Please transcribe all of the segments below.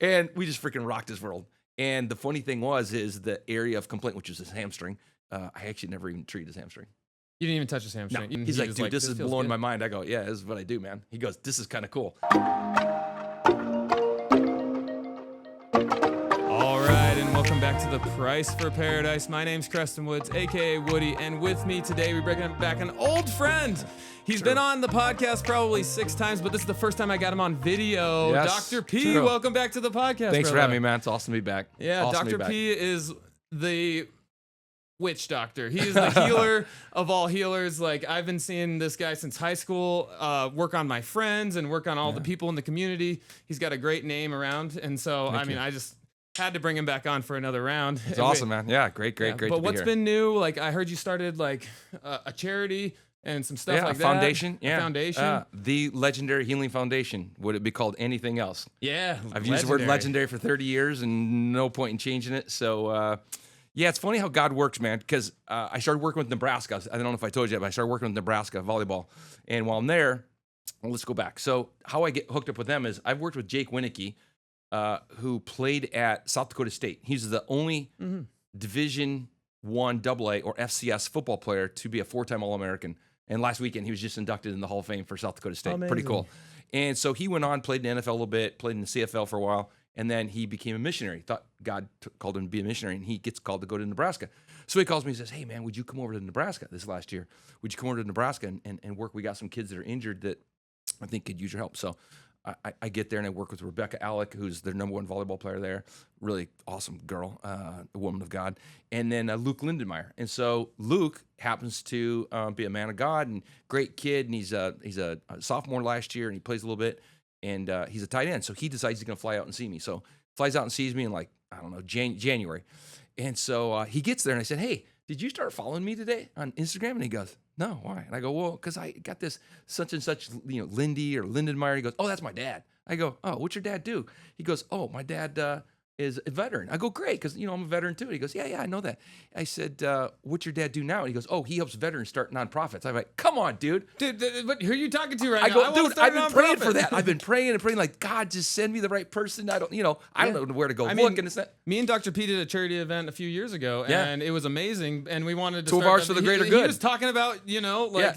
And we just freaking rocked his world. And the funny thing is the area of complaint, which was his hamstring. I actually never even treated his hamstring. You didn't even touch his hamstring. No. He's like, dude, this is blowing my mind. I go, yeah, this is what I do, man. He goes, this is kind of cool. All right, and welcome back to The Price for Paradise. My name's Preston Woods, a.k.a. Woody, and with me today, we're bringing back an old friend. He's been on the podcast probably 6 times, but this is the first time I got him on video. Yes, Dr. P, welcome back to the podcast, Thanks brother. for having me, man. It's awesome to be back. Yeah, awesome Dr. P is the witch doctor. He is the healer of all healers. Like, I've been seeing this guy since high school, work on my friends and work on all the people in the community. He's got a great name around, and so, I just had to bring him back on for another round. It's awesome, man. Yeah, great But to be here. what's been new? Like, I heard you started like a charity and some stuff like that. Foundation. A foundation. The Legendary Healing Foundation. Would it be called anything else? Yeah. I've used the word legendary for 30 years and no point in changing it. So, yeah, it's funny how God works, man, because I started working with Nebraska. I don't know if I told you that, but I started working with Nebraska volleyball. And while I'm there, let's go back. So how I get hooked up with them is I've worked with Jake Winicky, who played at South Dakota State. He's the only Division I AA or FCS football player to be a 4-time All-American. And last weekend, he was just inducted in the Hall of Fame for South Dakota State. Amazing. Pretty cool. And so he went on, played in the NFL a little bit, played in the CFL for a while, and then he became a missionary. Thought God called him to be a missionary, and he gets called to go to Nebraska. So he calls me and says, hey, man, would you come over to Nebraska this last year? Would you come over to Nebraska and work? We got some kids that are injured that I think could use your help. So I get there and I work with Rebecca Alec, who's their #1 volleyball player there. Really awesome girl, a woman of God. And then Luke Lindenmeyer. And so Luke happens to be a man of God and great kid. And he's a sophomore last year and he plays a little bit. And he's a tight end. So he decides he's going to fly out and see me. So flies out and sees me in January. And so he gets there and I said, hey, did you start following me today on Instagram? And he goes, no, why? And I go, well, because I got this such and such, Lindy or Lindenmeyer. He goes, oh, that's my dad. I go, oh, what's your dad do? He goes, oh, my dad is a veteran. I go, great, because, I'm a veteran too. He goes, yeah, I know that. I said, what's your dad do now? And he goes, oh, he helps veterans start nonprofits. I'm like, come on, dude. Dude, but who are you talking to right now? I go, dude, I've been praying for that. I've been praying and praying, like, God, just send me the right person. I don't know where to go look. And it's not. Me and Dr. P did a charity event a few years ago, and it was amazing. And we wanted to 12 hours for the greater good. He was talking about,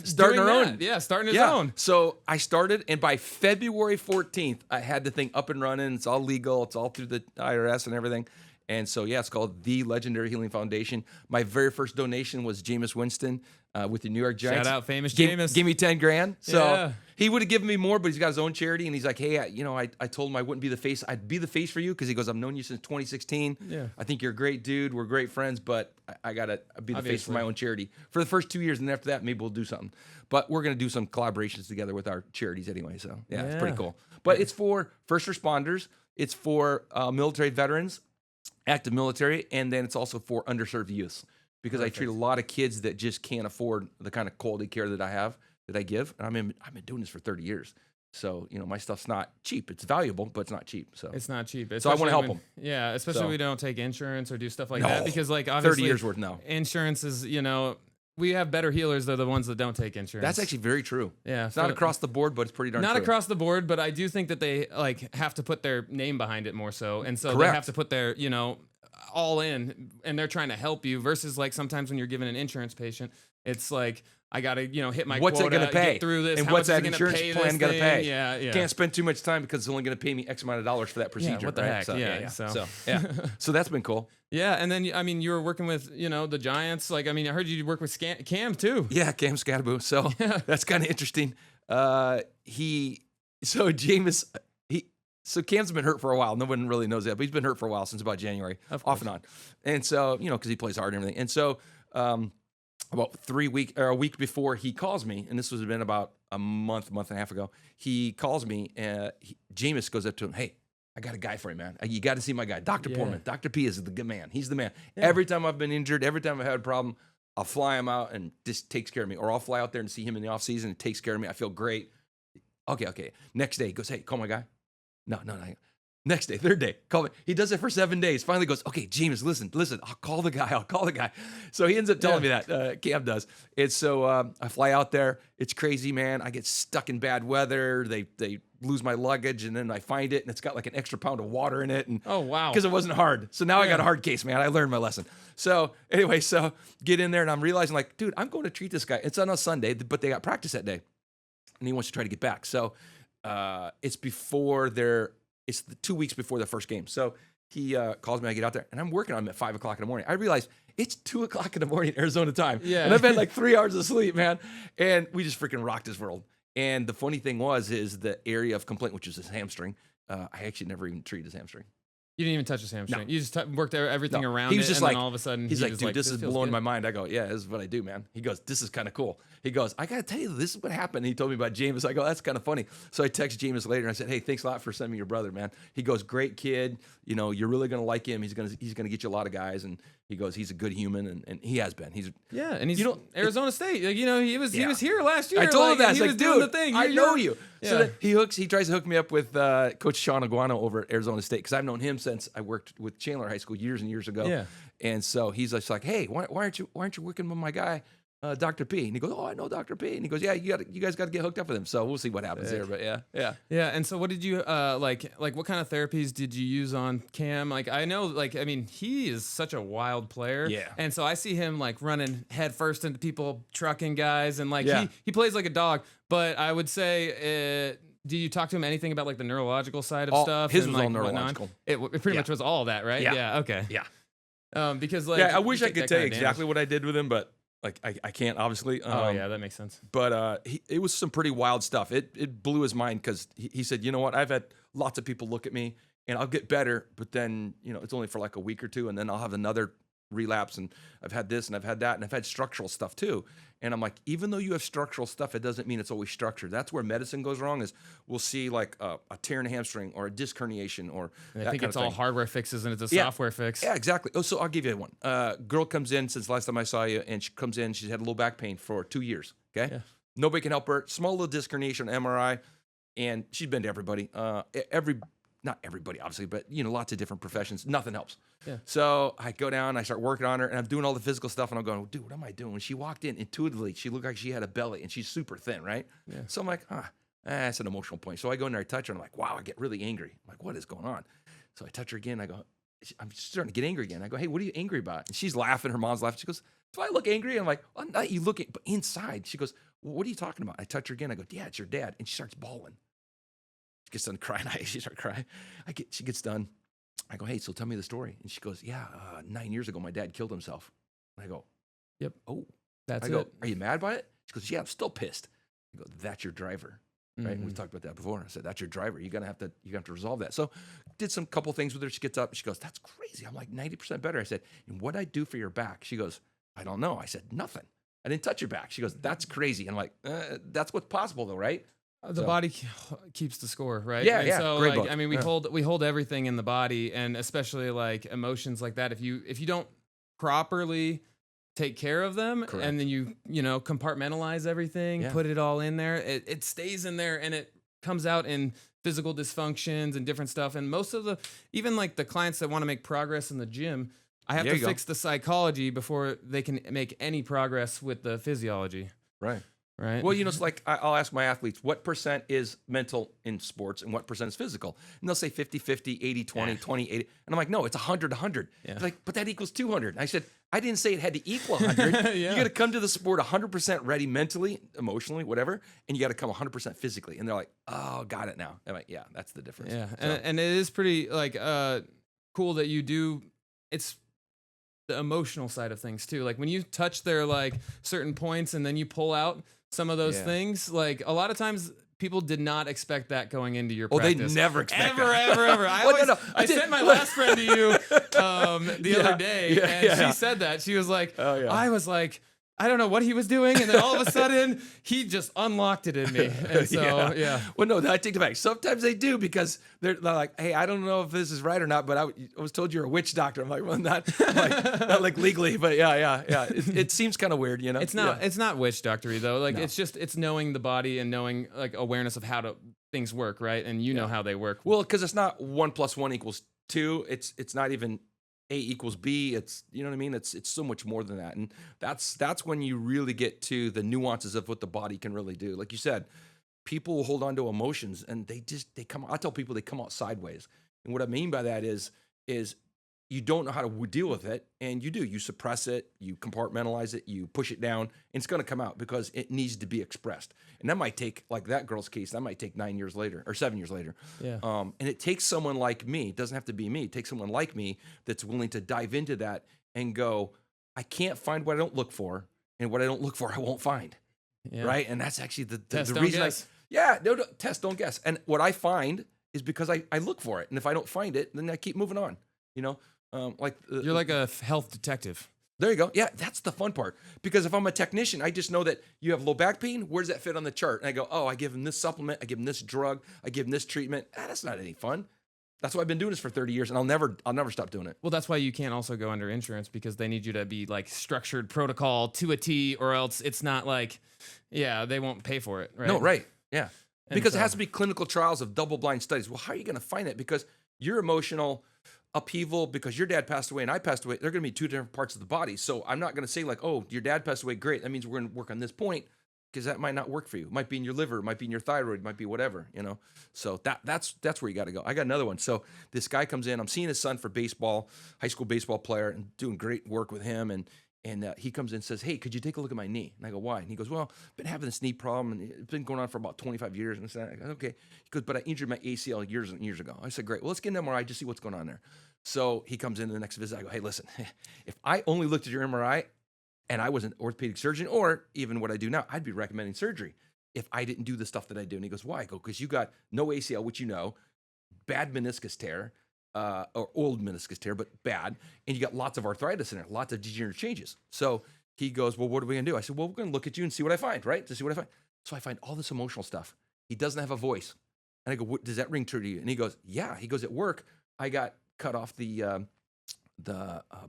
starting our own. Yeah, starting his own. So I started, and by February 14th, I had the thing up and running. It's all legal. It's all through the IRS and everything. And so, it's called the Legendary Healing Foundation. My very first donation was Jameis Winston with the New York Giants. Shout out, famous Jameis. Give me $10,000. So he would have given me more, but he's got his own charity. And he's like, hey, I told him I wouldn't be the face. I'd be the face for you because he goes, I've known you since 2016. Yeah. I think you're a great dude. We're great friends, but I got to be the face for my own charity for the first 2 years. And after that, maybe we'll do something. But we're going to do some collaborations together with our charities anyway. So, it's pretty cool. But it's for first responders. It's for military veterans, active military, and then it's also for underserved youth because I treat a lot of kids that just can't afford the kind of quality care that I give. And I've been doing this for 30 years. So, my stuff's not cheap. It's valuable, but it's not cheap. So it's not cheap. So I want to help them. Yeah, especially when we don't take insurance or do stuff like that because obviously 30 years worth now. Insurance is, we have better healers. They're the ones that don't take insurance. That's actually very true. Yeah. It's not across the board, but it's pretty darn true. Not across the board, but I do think that they have to put their name behind it more so. And so Correct. they have to put their, all in and they're trying to help you versus sometimes when you're giving an insurance patient, it's like, I got to, hit my what's quota, it going to pay? Get through this. And how what's much that is insurance plan going to pay? Yeah. Can't spend too much time because it's only going to pay me X amount of dollars for that procedure. Yeah, what the heck? So, So so that's been cool. Yeah, and then you were working with the Giants. I heard you work with Cam too. Yeah, Cam Skattebo. So that's kind of interesting. So Cam's been hurt for a while. No one really knows that, but he's been hurt for a while since about January, off and on. And so because he plays hard and everything. And so about a week before he calls me, and this was been about a month and a half ago, he calls me. Jameis goes up to him, hey, I got a guy for you, man. You got to see my guy, Dr. Porman. Dr. P is the good man. He's the man. Yeah. Every time I've been injured, every time I've had a problem, I'll fly him out and just takes care of me. Or I'll fly out there and see him in the off season and takes care of me. I feel great. Okay. Next day, he goes, hey, call my guy. No. Next day, third day, call me. He does it for 7 days. Finally goes, okay, James, listen, I'll call the guy. So he ends up telling me that, Cam does. And so I fly out there. It's crazy, man. I get stuck in bad weather. They lose my luggage, and then I find it, and it's got like an extra pound of water in it. And oh, wow. Because it wasn't hard. So now I got a hard case, man. I learned my lesson. So anyway, so get in there, and I'm realizing like, dude, I'm going to treat this guy. It's on a Sunday, but they got practice that day, and he wants to try to get back. So it's the 2 weeks before the first game. So he calls me, I get out there, and I'm working on him at 5 o'clock in the morning. I realize it's 2 o'clock in the morning Arizona time. Yeah. And I've had like 3 hours of sleep, man. And we just freaking rocked his world. And the funny thing is the area of complaint, which is his hamstring. I actually never even treated his hamstring. You didn't even touch his hamstring. No. You just worked everything around he was it, just and like, then all of a sudden he's he like, was dude, this is feels blowing good. my mind. I go, yeah, this is what I do, man. He goes, this is kind of cool. He goes, I got to tell you, this is what happened. He told me about Jameis. I go, that's kind of funny. So I text Jameis later and I said, hey, thanks a lot for sending me your brother, man. He goes, great kid. You know, you're really going to like him. He's going to get you a lot of guys. And he goes, he's a good human. And he has been. And he's Arizona State. Like, you know, he was here last year. I told him that. I was he like, was doing the dude, thing. I know you. Yeah. So then he tries to hook me up with Coach Sean Aguano over at Arizona State, because I've known him since I worked with Chandler High School years and years ago. Yeah. And so he's just like, hey, why aren't you working with my guy, Dr. P? And he goes, oh, I know Dr. P. And he goes, yeah, you guys got to get hooked up with him. So we'll see what happens there. But yeah. And so what did you like what kind of therapies did you use on Cam? Like, I know, like, I mean, he is such a wild player. Yeah. And so I see him like running head first into people, trucking guys, and like Yeah. he plays like a dog. But I would say do you talk to him anything about like the neurological side of stuff? His and, was like, all neurological. It pretty much was all that, right? Yeah. Okay. Yeah. Because like, I wish you I take could that tell you kind of exactly what I did with him, but like I can't, obviously. that makes sense. But it was some pretty wild stuff. It blew his mind, because he said, you know what, I've had lots of people look at me and I'll get better, but then, you know, it's only for like a week or two, and then I'll have another relapse, and I've had this and I've had that, and I've had structural stuff too. And I'm like, even though you have structural stuff, it doesn't mean it's always structured. That's where medicine goes wrong, is we'll see like a tear in a hamstring or a disc herniation or I think it's all hardware fixes and it's a Yeah. software fix. Yeah, exactly. Oh, so I'll give you one. Girl comes in since last time I saw you, and she comes in, she's had low back pain for 2 years, okay? Yeah. Nobody can help her. Small little disc herniation, MRI, and she's been to everybody. Not everybody, obviously, but, you know, lots of different professions. Nothing helps. Yeah. So I go down, I start working on her, and I'm doing all the physical stuff, and I'm going, dude, what am I doing? When she walked in, intuitively, she looked like she had a belly, and she's super thin, right? Yeah. So I'm like, that's an emotional point. So I go in there, I touch her, and I'm like, wow, I get really angry. I'm like, what is going on? So I touch her again, I go, I'm starting to get angry again. I go, hey, what are you angry about? And she's laughing, her mom's laughing. She goes, do I look angry? I'm like, well, not you looking, but inside. She goes, well, what are you talking about? I touch her again, I go, yeah, it's your dad. And she starts bawling. She gets done crying. She starts crying. She gets done. I go, hey, so tell me the story. And she goes, yeah, 9 years ago, my dad killed himself. And I go, Yep. Oh, That's I go, it. are you mad by it? She goes, yeah, I'm still pissed. I go, that's your driver, right? Mhm. We talked about that before. I said, that's your driver. You're gonna have to resolve that. So did some couple things with her. She gets up. She goes, that's crazy. I'm like 90% better. I said, and what'd I do for your back? She goes, I don't know. I said, nothing. I didn't touch your back. She goes, that's crazy. And I'm like, that's what's possible though, right? The body keeps the score, right? Yeah, and yeah. So Great like, book. I mean, we hold everything in the body, and especially like emotions like that. If you don't properly take care of them, Correct. and then you compartmentalize everything, Yeah. put it all in there, it stays in there, and it comes out in physical dysfunctions and different stuff. And most of even like the clients that want to make progress in the gym, I have There to you go. fix the psychology before they can make any progress with the physiology. Right. Right. Well, it's like I'll ask my athletes, what percent is mental in sports and what percent is physical? And they'll say 50-50, 80-20, Yeah. 20-80. And I'm like, no, it's 100-100. Yeah. It's like, but that equals 200. And I said, I didn't say it had to equal 100. Yeah. You got to come to the sport 100% ready mentally, emotionally, whatever. And you got to come 100% physically. And they're like, oh, got it now. I'm like, yeah, that's the difference. Yeah, So, and it is pretty like cool that you do. It's the emotional side of things too. Like when you touch their like certain points and then you pull out some of those Yeah. things. Like a lot of times people did not expect that going into your oh, they practice. never expect Ever, that. ever. I Well, always, no, I did- sent my last friend to you the Yeah, other day, yeah, and yeah. she said that. She was like, Oh, yeah. I was like, I don't know what he was doing, and then all of a sudden he just unlocked it in me. And so yeah. Well, no, I take it back. Sometimes they do because they're like, hey, I don't know if this is right or not, but I was told you're a witch doctor. I'm like, well, not like legally, but yeah. It seems kind of weird, you know. It's not. Yeah. It's not witch doctory though. Like No. it's knowing the body and knowing like awareness of how things work, right? And you know how they work. Well, because it's not 1 + 1 = 2. It's not even A = B. It's, you know what I mean? It's so much more than that. And that's when you really get to the nuances of what the body can really do. Like you said, people will hold on to emotions and they come, I tell people they come out sideways. And what I mean by that is you don't know how to deal with it. And you suppress it, you compartmentalize it, you push it down, and it's going to come out because it needs to be expressed. And that might take, like that girl's case, that might take 9 years later or 7 years later. Yeah. And it takes someone like me, it doesn't have to be me, it takes someone like me that's willing to dive into that and go, I can't find what I don't look for, and what I don't look for, I won't find. Yeah. Right. And that's actually the Test, don't reason guess. no, test, don't guess. And what I find is because I look for it. And if I don't find it, then I keep moving on, you know? You're like a health detective. There you go. Yeah, that's the fun part. Because if I'm a technician, I just know that you have low back pain. Where does that fit on the chart? And I go, oh, I give him this supplement. I give him this drug. I give him this treatment. That's not any fun. That's why I've been doing this for 30 years, and I'll never stop doing it. Well, that's why you can't also go under insurance because they need you to be like structured protocol to a T, or else it's not like, yeah, they won't pay for it, right? No, right. Yeah. And Because so- it has to be clinical trials of double-blind studies. Well, how are you going to find it? Because your emotional upheaval, because your dad passed away and I passed away, they're going to be two different parts of the body. So I'm not going to say like, oh, your dad passed away, great. That means we're going to work on this point, because that might not work for you. It might be in your liver, it might be in your thyroid, it might be whatever, you know. So that's where you got to go. I got another one. So this guy comes in. I'm seeing his son for baseball, high school baseball player, and doing great work with him. And he comes in and says, hey, could you take a look at my knee? And I go, why? And he goes, well, I've been having this knee problem, and it's been going on for about 25 years. And I said, okay. He goes, but I injured my ACL years and years ago. I said, great. Well, let's get an MRI, just see what's going on there. So he comes in the next visit. I go, hey, listen, if I only looked at your MRI and I was an orthopedic surgeon, or even what I do now, I'd be recommending surgery if I didn't do the stuff that I do. And he goes, why? I go, because you got no ACL, which you know, bad meniscus tear, or old meniscus tear, but bad. And you got lots of arthritis in there, lots of degenerative changes. So he goes, well, what are we going to do? I said, well, we're going to look at you and see what I find, right? To see what I find. So I find all this emotional stuff. He doesn't have a voice. And I go, what, does that ring true to you? And he goes, yeah. He goes, at work, I got cut off the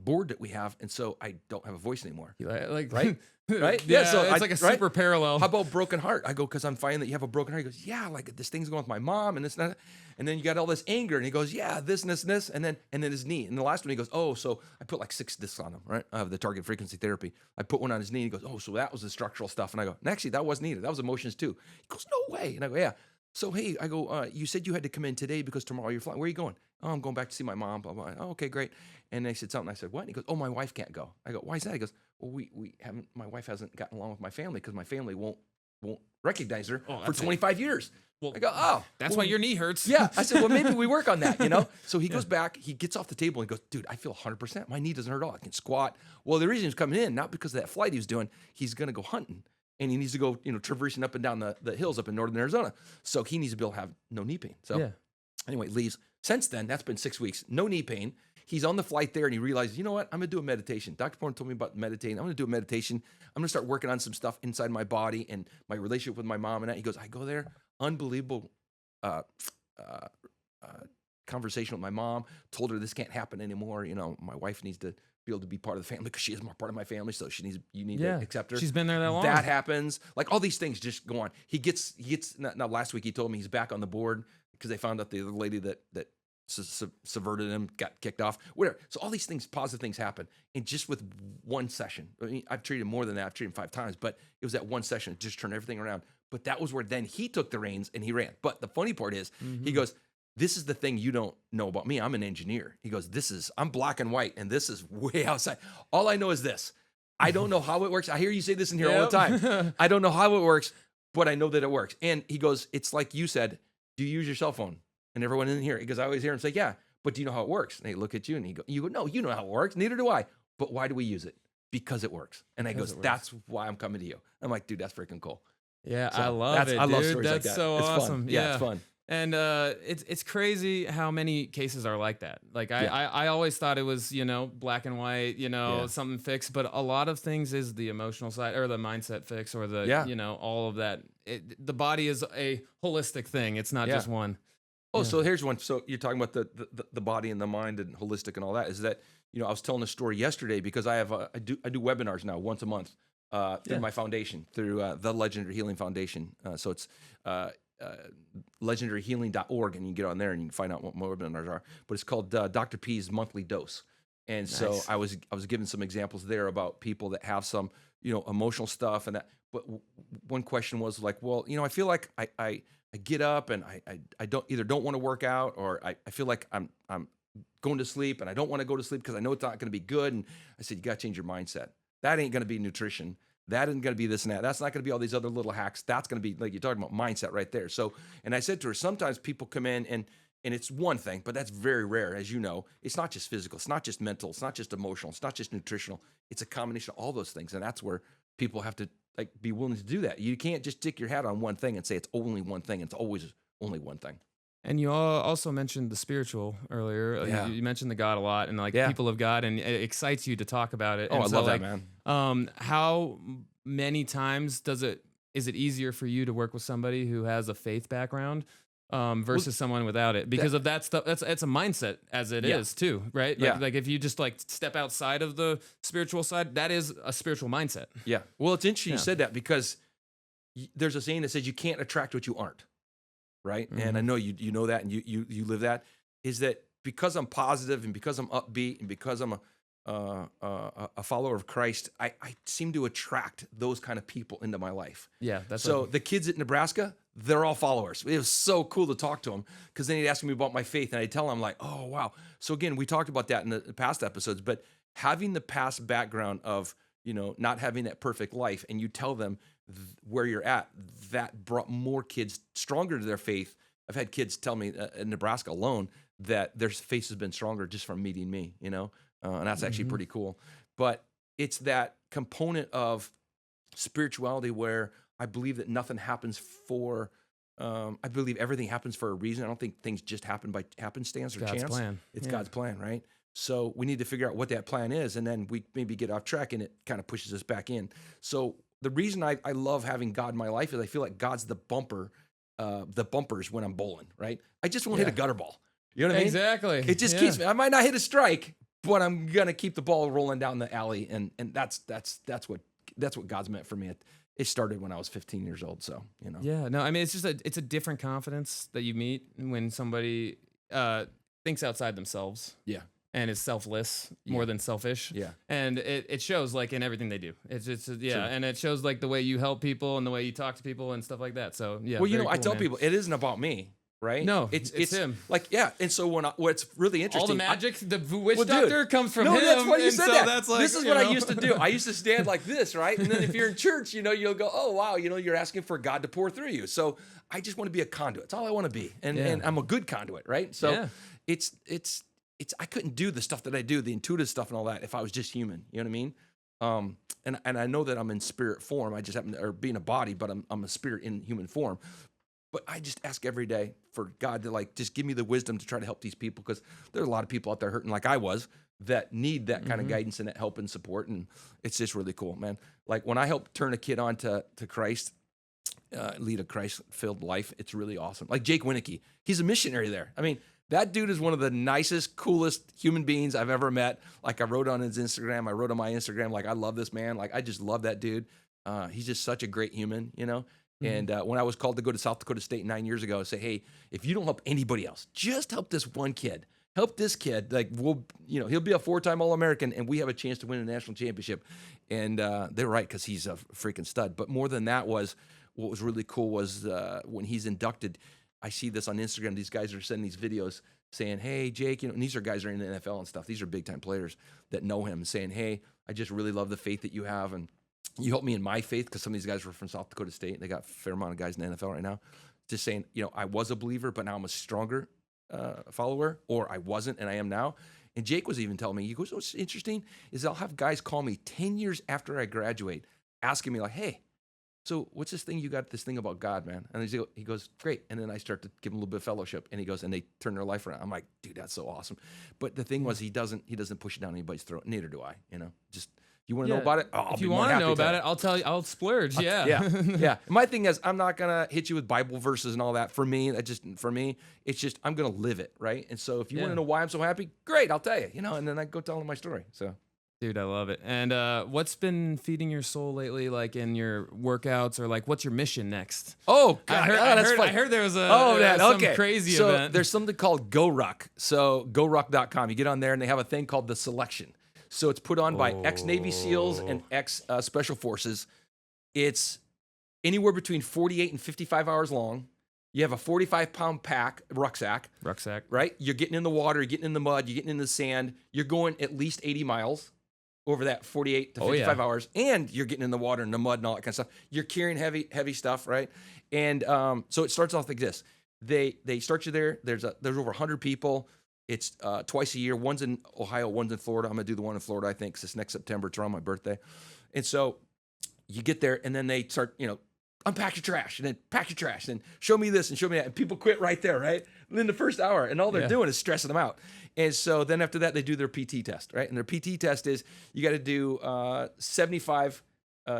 board that we have, and so I don't have a voice anymore. Like Right? Right? Yeah, So it's like a super parallel. How about broken heart? I go, because I'm finding that you have a broken heart. He goes, yeah, like this thing's going with my mom, and this and that. And then you got all this anger, and he goes, yeah, this and this and this, and then his knee. And the last one, he goes, oh, so I put like 6 discs on him, right? Of the target frequency therapy. I put one on his knee. He goes, oh, so that was the structural stuff. And I go, and actually, that wasn't either. That was emotions too. He goes, no way. And I go, yeah. So, hey, I go, you said you had to come in today because tomorrow you're flying. Where are you going? Oh, I'm going back to see my mom. Blah, blah. Oh, okay, great. And they said something. I said, what? And he goes, oh, my wife can't go. I go, why is that? He goes, well, we haven't, my wife hasn't gotten along with my family because my family won't recognize her for 25 years. Well, I go, oh. That's well, why your knee hurts. Yeah. I said, well, maybe we work on that, you know? So he goes back, he gets off the table and he goes, dude, I feel 100%. My knee doesn't hurt at all. I can squat. Well, the reason he's coming in, not because of that flight he was doing, he's going to go hunting. And he needs to go, traversing up and down the hills up in northern Arizona. So he needs to be able to have no knee pain. So anyway, leaves. Since then, that's been 6 weeks, no knee pain. He's on the flight there and he realizes, you know what? I'm going to do a meditation. Dr. Porman told me about meditating. I'm going to do a meditation. I'm going to start working on some stuff inside my body and my relationship with my mom and that. He goes, I go there, unbelievable conversation with my mom, told her this can't happen anymore. My wife needs to be able to be part of the family because she is more part of my family. So you need to accept her. She's been there that long. That happens. Like all these things just go on. He gets, now last week he told me he's back on the board because they found out the other lady that subverted him, got kicked off, whatever. So all these things, positive things happen. And just with one session, I mean, I've treated him more than that. I've treated him 5 times, but it was that one session, it just turned everything around. But that was where then he took the reins and he ran. But the funny part is, he goes, this is the thing you don't know about me. I'm an engineer. He goes, I'm black and white, and this is way outside. All I know is this. I don't know how it works. I hear you say this in here all the time. I don't know how it works, but I know that it works. And he goes, it's like you said, do you use your cell phone? And everyone in here, because I always hear him say, yeah, but do you know how it works? And they look at you and you go, no, you know how it works. Neither do I. But why do we use it? Because it works. And I goes, that's why I'm coming to you. I'm like, dude, that's freaking cool. Yeah, So I love it. I love dude. stories That's like that. so It's awesome. Fun. Yeah, it's fun. And it's crazy how many cases are like that. Like I always thought it was, black and white, something fixed, but a lot of things is the emotional side or the mindset fix or the, all of that. The body is a holistic thing. It's not just one. Oh, so here's one. So you're talking about the body and the mind and holistic and all that. Is that, I was telling a story yesterday because I do webinars now once a month through my foundation, through the Legendary Healing Foundation. So it's legendaryhealing.org, and you can get on there and you can find out what my webinars are. But it's called Dr. P's Monthly Dose. And so I was giving some examples there about people that have some, emotional stuff and that. But one question was like, well, I feel like I get up and I don't want to work out, or I feel like I'm going to sleep and I don't want to go to sleep because I know it's not going to be good. And I said, you got to change your mindset. That ain't going to be nutrition. That isn't going to be this and that. That's not going to be all these other little hacks. That's going to be, like you're talking about, mindset right there. So, and I said to her, sometimes people come in and it's one thing, but that's very rare. As you know, it's not just physical. It's not just mental. It's not just emotional. It's not just nutritional. It's a combination of all those things. And that's where people have to be willing to do that. You can't just stick your hat on one thing and say it's only one thing. It's always only one thing. And you also mentioned the spiritual earlier. Yeah. You mentioned the God a lot and people of God, and it excites you to talk about it. Oh, and I love that, man. How many times is it easier for you to work with somebody who has a faith background versus someone without it? Because of that stuff, it's a mindset as it is too, right? Like if you just step outside of the spiritual side, that is a spiritual mindset. Yeah. Well, it's interesting you said that because there's a saying that says you can't attract what you aren't. Right. Mm-hmm. And I know you know that and you live that, is that because I'm positive and because I'm upbeat and because I'm a follower of Christ, I seem to attract those kind of people into my life. Yeah. The kids at Nebraska, they're all followers. It was so cool to talk to them because then he'd ask me about my faith and I'd tell him like, oh, wow. So again, we talked about that in the past episodes, but having the past background of, not having that perfect life, and you tell them where you're at, that brought more kids stronger to their faith. I've had kids tell me in Nebraska alone that their faith has been stronger just from meeting me, and that's actually pretty cool. But it's that component of spirituality where I believe that nothing happens for, I believe everything happens for a reason. I don't think things just happen by happenstance or chance. Plan. It's God's plan, right? So we need to figure out what that plan is, and then we maybe get off track and it kind of pushes us back in. So the reason I love having God in my life is I feel like God's the bumpers when I'm bowling, right? I just won't hit a gutter ball. You know what I mean? Exactly. It just keeps me. I might not hit a strike, but I'm gonna keep the ball rolling down the alley, and that's what God's meant for me. It started when I was 15 years old, so Yeah, no, I mean it's a different confidence that you meet when somebody thinks outside themselves. Yeah. And is selfless more than selfish. Yeah. And it shows in everything they do. It's Sure. And it shows the way you help people and the way you talk to people and stuff like that. So yeah. Well, cool, I tell people it isn't about me, right? No, it's him. And so what's really interesting, all the magic, the witch doctor comes from him. No, that's why you said that. That's this is what I used to do. I used to stand like this, right? And then if you're in church, you'll go, oh wow, you're asking for God to pour through you. So I just want to be a conduit. That's all I want to be, and I'm a good conduit, right? So I couldn't do the stuff that I do, the intuitive stuff and all that, if I was just human. You know what I mean? And I know that I'm in spirit form. I just happen to, or being a body, but I'm a spirit in human form. But I just ask every day for God to just give me the wisdom to try to help these people, because there are a lot of people out there hurting like I was that need that kind of guidance and that help and support. And it's just really cool, man. Like when I help turn a kid on to Christ, lead a Christ-filled life, it's really awesome. Like Jake Winicky, he's a missionary there. I mean, that dude is one of the nicest, coolest human beings I've ever met. Like I wrote on his Instagram, I wrote on my Instagram, I love this man. I just love that dude. He's just such a great human, And when I was called to go to South Dakota State 9 years ago, I say, hey, if you don't help anybody else, just help this one kid. Help this kid. He'll be a 4-time All-American, and we have a chance to win a national championship. And they're right, because he's a freaking stud. But more than that what was really cool was when he's inducted. I see this on Instagram. These guys are sending these videos saying, hey, Jake, and these are guys that are in the NFL and stuff. These are big-time players that know him, saying, hey, I just really love the faith that you have, and you helped me in my faith, because some of these guys were from South Dakota State. They got a fair amount of guys in the NFL right now. Just saying, I was a believer, but now I'm a stronger follower, or I wasn't, and I am now. And Jake was even telling me, he goes, what's interesting is I'll have guys call me 10 years after I graduate, asking me hey, so what's this thing you got? This thing about God, man? And he goes, great. And then I start to give him a little bit of fellowship, and he goes, and they turn their life around. I'm like, dude, that's so awesome. But the thing was, he doesn't push it down anybody's throat. Neither do I. Just you want to know about it? Oh, if you want to know about it, I'll tell you. I'll splurge. Yeah. Yeah. My thing is, I'm not gonna hit you with Bible verses and all that. For me, it's just I'm gonna live it, right? And so if you want to know why I'm so happy, great, I'll tell you. And then I go tell them my story. So. Dude, I love it. And what's been feeding your soul lately, like in your workouts, or like what's your mission next? Oh, God. I heard there was some crazy so event. There's something called GoRuck. So GoRuck.com. You get on there and they have a thing called The Selection. So it's put on by ex-Navy SEALs and ex-Special Forces. It's anywhere between 48 and 55 hours long. You have a 45-pound rucksack. Right? You're getting in the water, you're getting in the mud, you're getting in the sand. You're going at least 80 miles over that 48 to 55 hours, and you're getting in the water and the mud and all that kind of stuff. You're carrying heavy stuff, right? And so it starts off like this. They start you there. There's over 100 people. It's twice a year. One's in Ohio, one's in Florida. I'm gonna do the one in Florida, I think, 'cause it's next September. It's around my birthday. And so you get there, and then they start, unpack your trash, and then pack your trash, and show me this and show me that. And people quit right there, right? Within the first hour. And all they're doing is stressing them out. And so then after that, they do their PT test, right? And their PT test is you got to do 75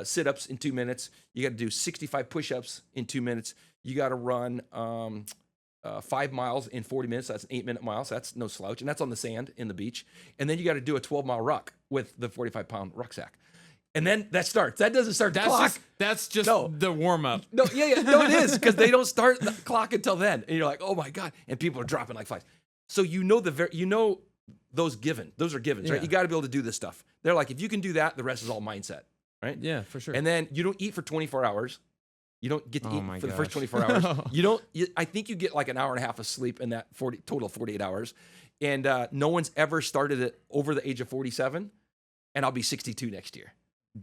sit-ups in 2 minutes. You got to do 65 push-ups in 2 minutes. You got to run 5 miles in 40 minutes. That's an 8-minute mile. So that's no slouch. And that's on the sand in the beach. And then you got to do a 12-mile ruck with the 45-pound rucksack. And then that starts. That doesn't start the clock. That's just the warm-up. No, no, it is, because they don't start the clock until then. And you're like, oh my God. And people are dropping like flies. So those are givens, right? You got to be able to do this stuff. They're like, if you can do that, the rest is all mindset, right? Yeah, for sure. And then you don't eat for 24 hours. You don't get to eat for the first 24 hours. I think you get like an hour and a half of sleep in that total 48 hours. And no one's ever started it over the age of 47. And I'll be 62 next year.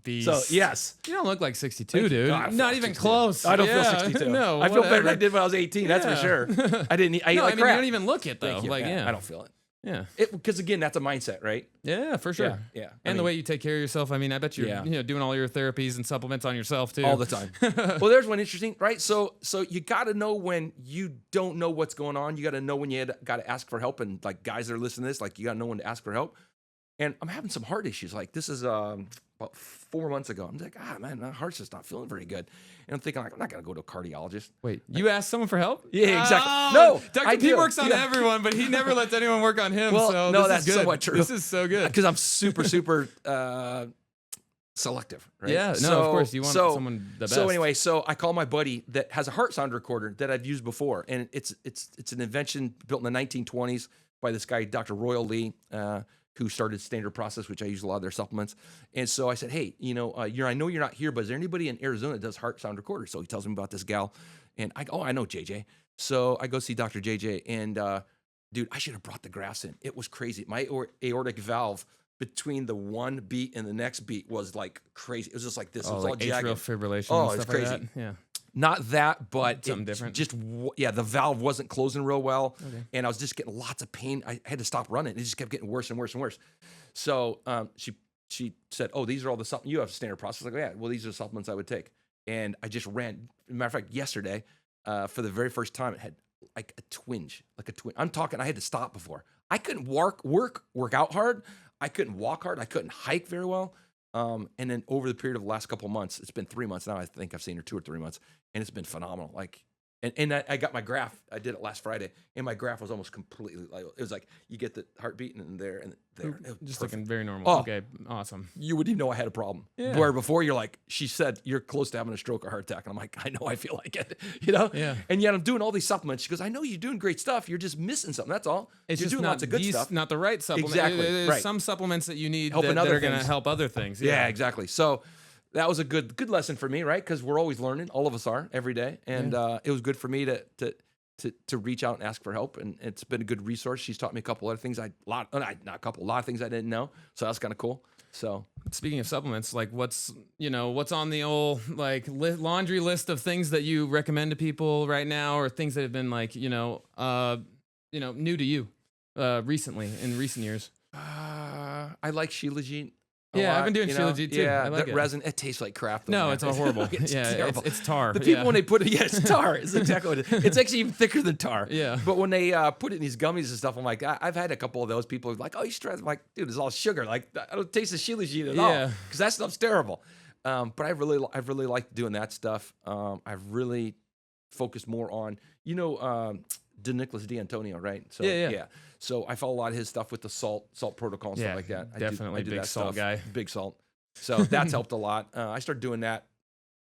So, yes. You don't look like 62, dude. Not even close. I don't feel 62. No, I feel better than I did when I was 18. That's for sure. I didn't eat. I you don't even look it, though. I don't feel it. Yeah. Because, again, that's a mindset, right? Yeah, for sure. Yeah. And the way you take care of yourself. I mean, I bet you're doing all your therapies and supplements on yourself, too. All the time. Well, there's one interesting, right? So you got to know when you don't know what's going on. You got to know when you got to ask for help. And, like, guys that are listening to this, like, you got to know when to ask for help. And I'm having some heart issues. Like, this is about 4 months ago. I'm like, man, my heart's just not feeling very good. And I'm thinking, like, I'm not going to go to a cardiologist. Wait, you asked someone for help? Yeah, exactly. Oh, no, Dr. P works on everyone, but he never lets anyone work on him. Well, so no, this is that's good. somewhat true. This is so good. Because I'm super selective, right? Yeah, no, of course. You want someone the best. So anyway, I call my buddy that has a heart sound recorder that I've used before. And it's an invention built in the 1920s by this guy, Dr. Royal Lee, who started Standard Process, which I use a lot of their supplements. And so I said, hey, I know you're not here, but is there anybody in Arizona that does heart sound recorders? So he tells me about this gal. And I go, I know JJ. So I go see Dr. JJ. And dude, I should have brought the graphs in. It was crazy. My aortic valve between the one beat and the next beat was like crazy. It was just like this. It was all jagged. Atrial fibrillation. Oh, and it's stuff crazy. Like that. Yeah. Not that, but something different. The valve wasn't closing real well, and I was just getting lots of pain. I had to stop running. It just kept getting worse and worse and worse. So she said, "Oh, these are all the supplements you have Standard Process." I go, "Yeah, well, these are the supplements I would take." And I just ran. Matter of fact, yesterday, for the very first time, it had like a twinge. I'm talking. I had to stop before. I couldn't work out hard. I couldn't walk hard. I couldn't hike very well. And then over the period of the last couple of months, it's been 3 months now. I think I've seen her 2 or 3 months, and it's been phenomenal. Like, and I got my graph. I did it last Friday, and my graph was almost completely like, it was like you get the heartbeat and there and there. Just looking very normal. Oh, okay, awesome. You wouldn't even know I had a problem. Yeah. Where before you're like, she said you're close to having a stroke or heart attack, and I'm like, I know, I feel like it, Yeah. And yet I'm doing all these supplements. She goes, I know you're doing great stuff. You're just missing something. That's all. It's you're just doing not lots of good stuff. Not the right supplement. Exactly. There's right. some supplements that you need that other are going to things. help other things. Yeah, exactly. So that was a good lesson for me, right? Because we're always learning. All of us are every day, and it was good for me to reach out and ask for help, and it's been a good resource. She's taught me a couple other things. A lot of things I didn't know, so that's kind of cool. So speaking of supplements, like what's on the old like laundry list of things that you recommend to people right now, or things that have been like new to you recently in recent years? I like Shilajit. Yeah, I've been doing Shilajit too. Yeah, I like that it. resin, it tastes like crap. Though, No, man. it's all horrible. It's yeah, terrible. it's tar. The people, when they put it, it's tar. It's exactly what it is. It's actually even thicker than tar. Yeah. But when they put it in these gummies and stuff, I'm like, I've had a couple of those people who are like, oh, you stress. I'm like, dude, it's all sugar. Like, I don't taste the Shilajit at all. Because that stuff's terrible. But I've really liked doing that stuff. I've really focused more on, Nicholas D'Antonio, right? So, yeah. So I follow a lot of his stuff with the salt protocol and stuff like that. Definitely I do big that salt stuff. guy. Big salt. So that's helped a lot. I started doing that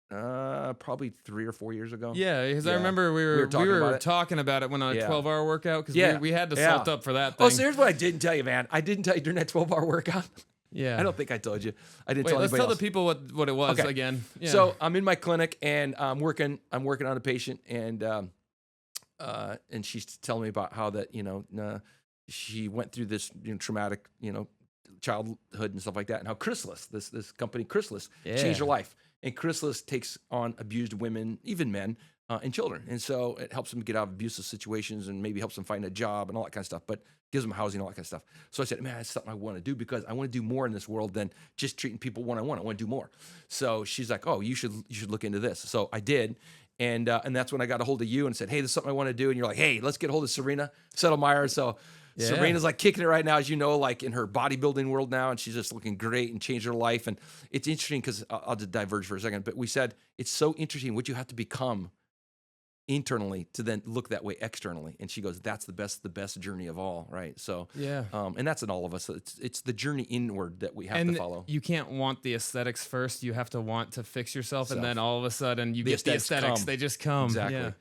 probably 3 or 4 years ago. Yeah, because I remember we were talking about it when on a 12-hour workout because we had to salt up for that thing. Oh, so here's what I didn't tell you, man. I didn't tell you during that 12-hour workout. Yeah. I don't think I told you. I didn't Wait, tell anybody let's tell else. the people what it was again. Yeah. So I'm in my clinic and I'm working on a patient and she's telling me about how that, she went through this traumatic, childhood and stuff like that, and how Chrysalis, this company Chrysalis, changed her life. And Chrysalis takes on abused women, even men, and children. And so it helps them get out of abusive situations and maybe helps them find a job and all that kind of stuff, but gives them housing and all that kind of stuff. So I said, man, that's something I want to do because I want to do more in this world than just treating people one-on-one. I want to do more. So she's like, oh, you should look into this. So I did. And that's when I got a hold of you and said, hey, this is something I want to do. And you're like, hey, let's get a hold of Serena Settlemeyer. So Serena's like kicking it right now, as you know, like in her bodybuilding world now. And she's just looking great and changed her life. And it's interesting because I'll just diverge for a second. But we said it's so interesting what you have to become internally to then look that way externally. And she goes, that's the best journey of all, right? So and that's in all of us. It's the journey inward that we have to follow. You can't want the aesthetics first. You have to want to fix yourself, and then all of a sudden you get the aesthetics. They just come. Exactly. Yeah.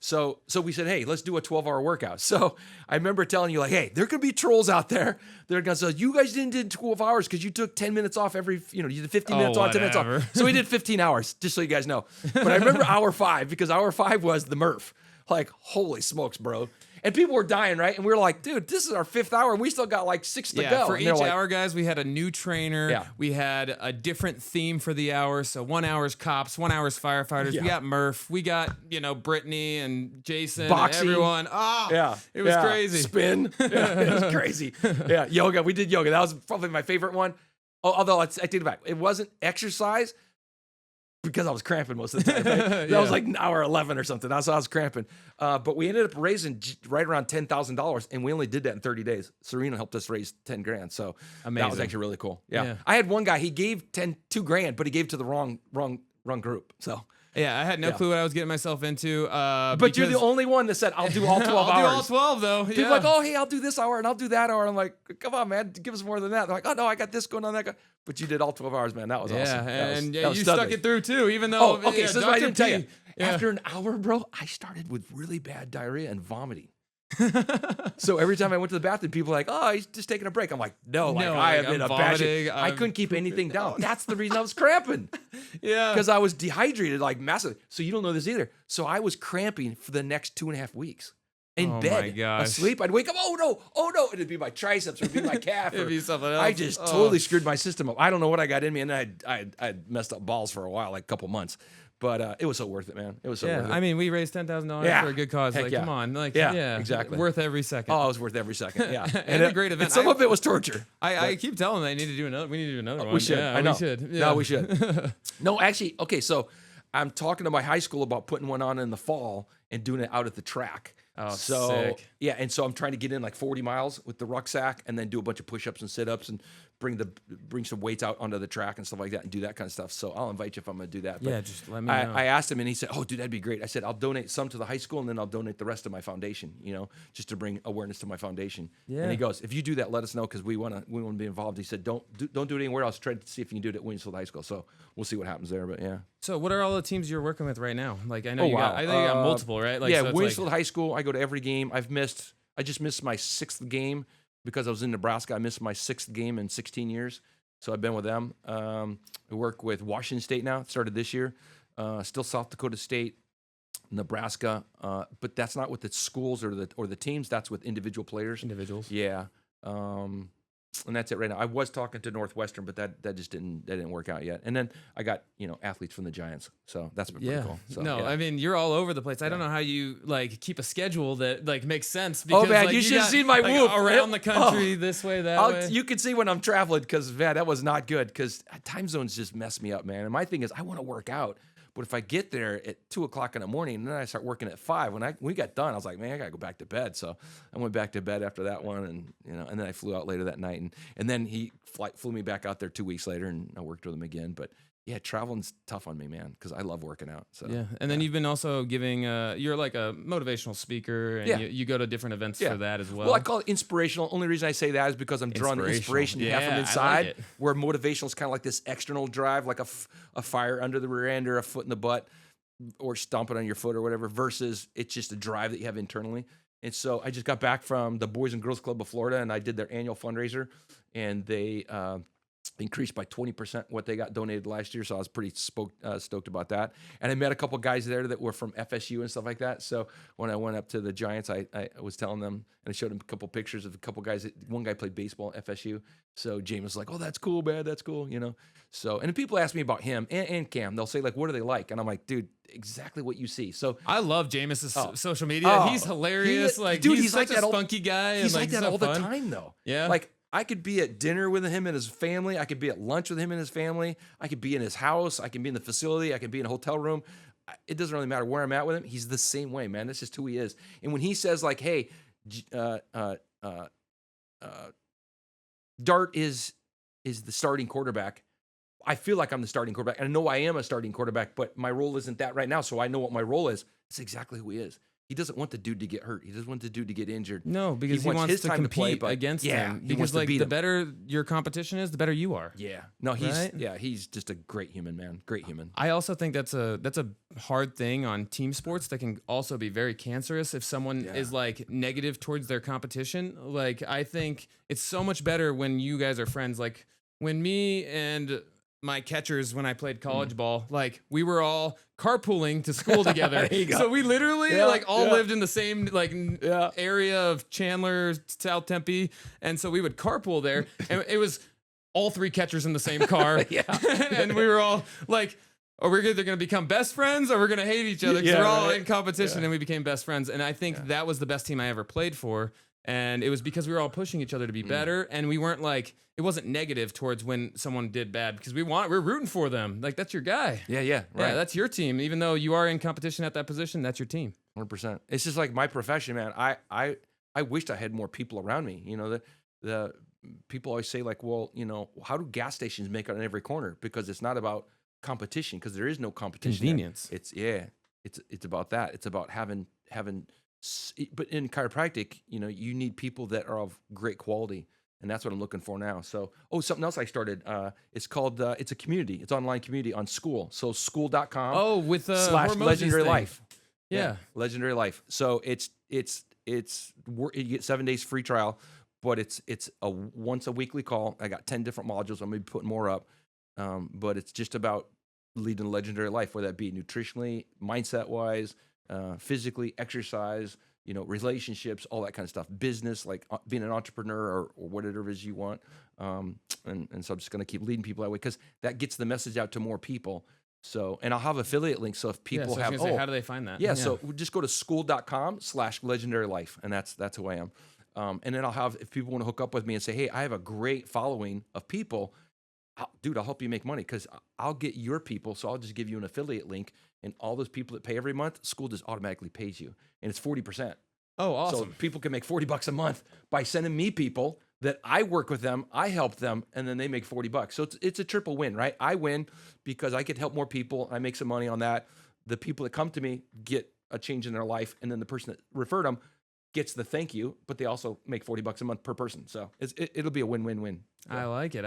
So we said, hey, let's do a 12-hour workout. So I remember telling you, like, hey, there could be trolls out there. They're going to say, you guys didn't do 12 hours because you took 10 minutes off every, you did 15 minutes on, 10 minutes off. So we did 15 hours, just so you guys know. But I remember hour 5 because hour 5 was the Murph. Like, holy smokes, bro. And people were dying, right? And we were like, dude, this is our 5th hour, and we still got like 6 to go. For and each hour, guys, we had a new trainer. Yeah. We had a different theme for the hour. So 1 hour's cops, 1 hour's firefighters. Yeah. We got Murph. We got, Brittany and Jason Boxing. and everyone. It was crazy. Spin. Yeah, it was crazy. Yeah, yoga. We did yoga. That was probably my favorite one. Although I take it back. It wasn't exercise because I was cramping most of the time. Right? That was like an hour 11 or something. That's how I was cramping. But we ended up raising right around $10,000, and we only did that in 30 days. Serena helped us raise 10 grand. So amazing. That was actually really cool. Yeah. I had one guy, he gave $2 grand, but he gave to the wrong group. So yeah, I had no clue what I was getting myself into. But you're the only one that said, I'll do all 12 hours. I'll do all 12, though. People are like, oh, hey, I'll do this hour and I'll do that hour. I'm like, come on, man, give us more than that. They're like, oh, no, I got this going on, that. But you did all 12 hours, man. That was awesome. And that was you studly. stuck it through, too, even though. Oh, okay, so that's what I didn't tell you. Yeah. After an hour, bro, I started with really bad diarrhea and vomiting. So every time I went to the bathroom, people were like, oh, he's just taking a break. I'm like, no, I am in a bad shape. I couldn't keep anything down. That's the reason I was cramping. Yeah. Because I was dehydrated like massively. So you don't know this either. So I was cramping for the next 2.5 weeks. In bed, asleep. I'd wake up, oh no. It'd be my triceps or it'd be my calf. It'd be something else. I just totally screwed my system up. I don't know what I got in me. And I'd messed up balls for a while, like a couple months. But it was so worth it, man. It was so worth it. I mean, we raised $10,000 for a good cause. Heck come on. Exactly. Worth every second. Oh, it was worth every second. Yeah. and a great event. And some of it was torture. I keep telling them they need to do another. We need to do another one. We should. Yeah, I know. We should. Yeah. No, we should. No, actually, okay, so I'm talking to my high school about putting one on in the fall and doing it out at the track. Oh, so sick. Yeah, and so I'm trying to get in like 40 miles with the rucksack and then do a bunch of push-ups and sit-ups and bring some weights out onto the track and stuff like that and do that kind of stuff. So I'll invite you if I'm going to do that. But yeah, just let me know. I asked him and he said, oh, dude, that'd be great. I said, I'll donate some to the high school and then I'll donate the rest to my foundation, just to bring awareness to my foundation. Yeah. And he goes, if you do that, let us know because we want to be involved. He said, don't do it anywhere else. Try to see if you can do it at Williamsville High School. So we'll see what happens there. But yeah. So what are all the teams you're working with right now? Like I know you got multiple, right? Like, yeah, so Williamsville High School. I go to every game. I just missed my 6th game because I was in Nebraska. I missed my 6th game in 16 years. So I've been with them. I work with Washington State now. It started this year. Still South Dakota State, Nebraska. But that's not with the schools or the teams. That's with individual players. Individuals. Yeah. And that's it right now. I was talking to Northwestern, but that just didn't work out yet. And then I got athletes from the Giants, so that's been pretty cool. So, no, yeah. I mean you're all over the place. I don't know how you like keep a schedule that like makes sense. Because, man, like, you should have got, seen my like, whoop around the country, this way, that way. You can see when I'm traveling because man, that was not good because time zones just mess me up, man. And my thing is I want to work out. But if I get there at 2:00 in the morning and then I start working at 5, when we got done, I was like, man, I gotta go back to bed. So I went back to bed after that one, and and then I flew out later that night, and then he flew me back out there 2 weeks later, and I worked with him again. But yeah, traveling's tough on me, man, because I love working out. So yeah, and then you've been also giving. You're like a motivational speaker, and you go to different events for that as well. Well, I call it inspirational. Only reason I say that is because I'm drawing the inspiration you have from inside, like where motivational is kind of like this external drive, like a fire under the rear end or a foot in the butt, or stomping on your foot or whatever, versus it's just a drive that you have internally. And so I just got back from the Boys and Girls Club of Florida, and I did their annual fundraiser, and they increased by 20% what they got donated last year. So I was pretty stoked about that. And I met a couple guys there that were from FSU and stuff like that. So when I went up to the Giants, I was telling them, and I showed them a couple pictures of a couple guys. One guy played baseball at FSU. So Jameis was like, oh, that's cool, man. That's cool, So, and people ask me about him and Cam. They'll say, like, what are they like? And I'm like, dude, exactly what you see. So I love Jameis' social media. He's hilarious. He's such a spunky guy. He's and, like that so all fun. the time, though. Yeah. Like, I could be at dinner with him and his family. I could be at lunch with him and his family. I could be in his house. I can be in the facility. I can be in a hotel room. It doesn't really matter where I'm at with him. He's the same way, man. That's just who he is. And when he says, like, hey, Dart is the starting quarterback, I feel like I'm the starting quarterback. And I know I am a starting quarterback, but my role isn't that right now. So I know what my role is. It's exactly who he is. He doesn't want the dude to get hurt. He doesn't want the dude to get injured. No, because he wants to compete against him. Because like the better your competition is, the better you are. Yeah. No, he's just a great human, man. Great human. I also think that's a hard thing on team sports that can also be very cancerous if someone is like negative towards their competition. Like I think it's so much better when you guys are friends. Like when me and my catchers, when I played college ball, like we were all carpooling to school together. So we literally lived in the same area of Chandler, South Tempe. And so we would carpool there, and it was all 3 catchers in the same car. And we were all like, are we either going to become best friends or we're going to hate each other? Because we're all in competition, and we became best friends. And I think that was the best team I ever played for. And it was because we were all pushing each other to be better, and we weren't like, it wasn't negative towards when someone did bad, because we're rooting for them. Like that's your guy. Yeah, right. Yeah, that's your team. Even though you are in competition at that position, that's your team. 100%. It's just like my profession, man. I wished I had more people around me. The people always say like, well, how do gas stations make it on every corner? Because it's not about competition, because there is no competition. Convenience. It's about that. It's about having. But in chiropractic, you need people that are of great quality, and that's what I'm looking for now. So, something else I started. It's called. It's a community. It's online community on School. So school.com. Oh, with / Legendary thing. Life. Yeah, Legendary Life. So you get 7 days free trial, but it's a once a weekly call. I got 10 different modules. I'm gonna be putting more up, but it's just about leading a legendary life, whether that be nutritionally, mindset wise. Physically, exercise, relationships, all that kind of stuff, business, like being an entrepreneur or whatever it is you want. And so I'm just going to keep leading people that way, because that gets the message out to more people. So, and I'll have affiliate links. So if people have, how do they find that? Yeah. So just go to school.com / legendary life. And that's who I am. And then I'll have, if people want to hook up with me and say, hey, I have a great following of people, I'll help you make money, because I'll get your people. So I'll just give you an affiliate link, and all those people that pay every month, School just automatically pays you, and it's 40%. Oh, awesome. So people can make $40 a month by sending me people that I work with them, I help them, and then they make $40. So it's a triple win, right? I win because I get to help more people. I make some money on that. The people that come to me get a change in their life, and then the person that referred them gets the thank you, but they also make $40 a month per person. So it'll be a win-win-win. So. I like it.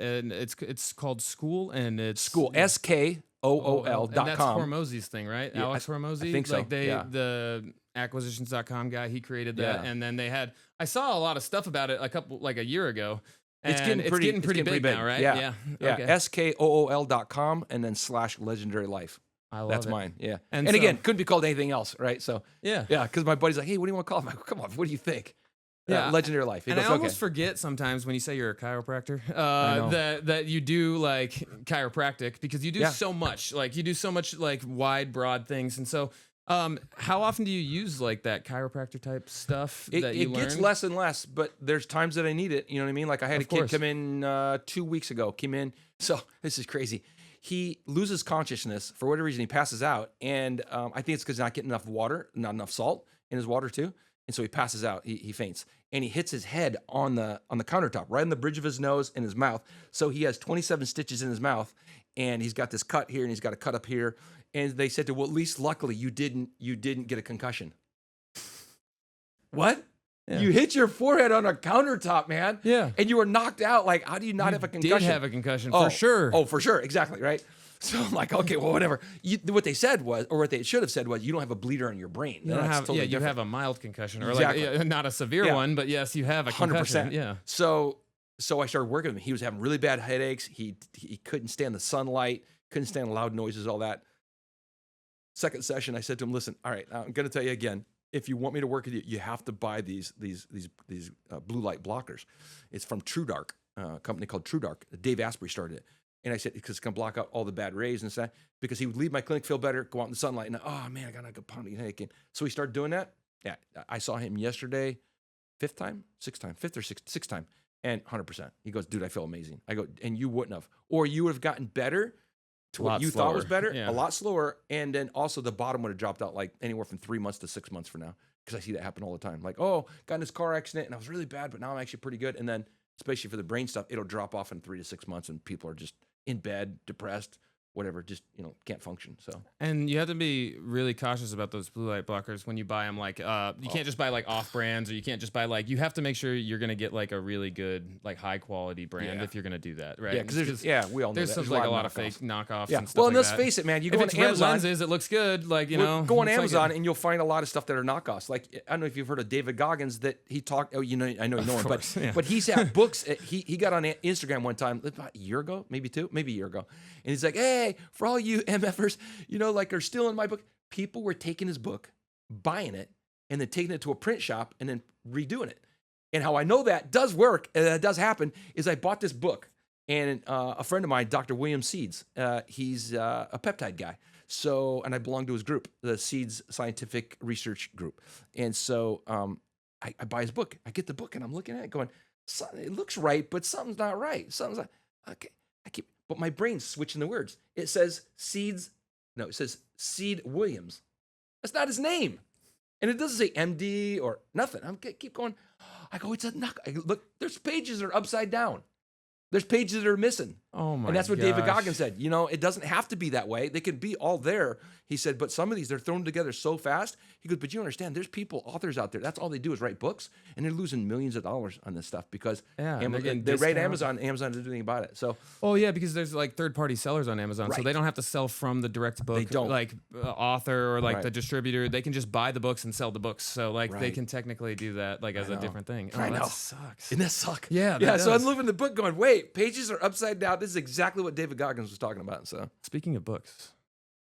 And it's called School, and it's School, SKOOL.com. And that's Hormozy's thing, right? Yeah, Alex Hormozy? I think so. Like the acquisitions.com guy, he created that. Yeah. And then I saw a lot of stuff about it a year ago. And it's getting pretty big now, right? Yeah. Okay. SKOOL.com and then / legendary life. I love That's it. mine. Yeah. And And so- again, couldn't be called anything else, right? So Yeah. yeah, because my buddy's like, hey, what do you want to call it? I'm like, come on, what do you think? legendary life. He And goes, I almost forget sometimes when you say you're a chiropractor that you do like chiropractic, because you do so much. Like you do so much like wide, broad things. And so how often do you use like that chiropractor type stuff that you It gets learned? less and less, but there's times that I need it. You know what I mean? Like I had a kid come in 2 weeks ago. Came in. So this is crazy. He loses consciousness for whatever reason. He passes out, and I think it's because he's not getting enough water, not enough salt in his water too, and so he passes out. He faints, and he hits his head on the countertop, right on the bridge of his nose and his mouth. So he has 27 stitches in his mouth, and he's got this cut here, and he's got a cut up here. And they said to, well, at least luckily you didn't get a concussion. What? Yeah. You hit your forehead on a countertop, man. Yeah. And you were knocked out. Like, how do you not have a concussion? Did have a concussion, for sure. Oh, for sure. Exactly, right? So I'm like, okay, well, whatever. What they said was, or what they should have said was, you don't have a bleeder on your brain. You don't have, totally you have a mild concussion, or like not a severe one, but yes, you have a concussion. 100%. Yeah. So I started working with him. He was having really bad headaches. He couldn't stand the sunlight, couldn't stand loud noises, all that. Second session, I said to him, listen, all right, I'm going to tell you again, if you want me to work with you, you have to buy these blue light blockers. It's from TrueDark, a company called TrueDark. Dave Asprey started it. And I said, because it's going to block out all the bad rays and stuff, because he would leave my clinic, feel better, go out in the sunlight, and oh man, I got a pounding headache. And so he started doing that. Yeah, I saw him yesterday, fifth or sixth time, and 100%. He goes, dude, I feel amazing. I go, and you wouldn't have, or you would have gotten better to what you thought was better, a lot slower, and then also the bottom would have dropped out like anywhere from 3 months to 6 months from now, because I see that happen all the time. Like, oh, got in this car accident and I was really bad, but now I'm actually pretty good. And then, especially for the brain stuff, it'll drop off in 3 to 6 months, and people are just in bed, depressed, whatever, just can't function. So, and you have to be really cautious about those blue light blockers when you buy them. Like, you can't just buy like off brands, or you can't just buy like, you have to make sure you're gonna get like a really good, like high quality brand if you're gonna do that, right? Yeah, because we all know there's that. like a lot of fake knockoffs. Yeah, and stuff well, like and let's that. face it, man. You go if on it's Amazon, red lenses, it looks good. Like go on Amazon and you'll find a lot of stuff that are knockoffs. Like, I don't know if you've heard of David Goggins, that he talked. Oh, I know you know him, but he's had books. He got on Instagram one time about a year ago, maybe a year ago, and he's like, hey, for all you MFers, like are still in my book. People were taking his book, buying it, and then taking it to a print shop and then redoing it. And how I know that does work, and that does happen, is I bought this book, and a friend of mine, Dr. William Seeds, he's a peptide guy. So, and I belong to his group, the Seeds Scientific Research Group. And so I buy his book. I get the book, and I'm looking at it going, it looks right, but something's not right. Something's like, okay. But my brain's switching the words. It says Seeds. No, it says Seed Williams. That's not his name. And it doesn't say MD or nothing. I keep going. I go, it's a knock. Look, there's pages that are upside down. There's pages that are missing. Oh my! And that's what David Goggins said. It doesn't have to be that way. They can be all there. He said, but some of these, they're thrown together so fast. He goes, but you understand, there's authors out there. That's all they do is write books, and they're losing millions of dollars on this stuff because they write Amazon. Amazon doesn't do anything about it. So, because there's like third-party sellers on Amazon, so they don't have to sell from the direct book. They don't. Like author or like the distributor. They can just buy the books and sell the books. So like they can technically do that like as a different thing. I know. That sucks. Doesn't that suck? Yeah. So I'm looking at the book going, wait, pages are upside down. This is exactly what David Goggins was talking about. So speaking of books,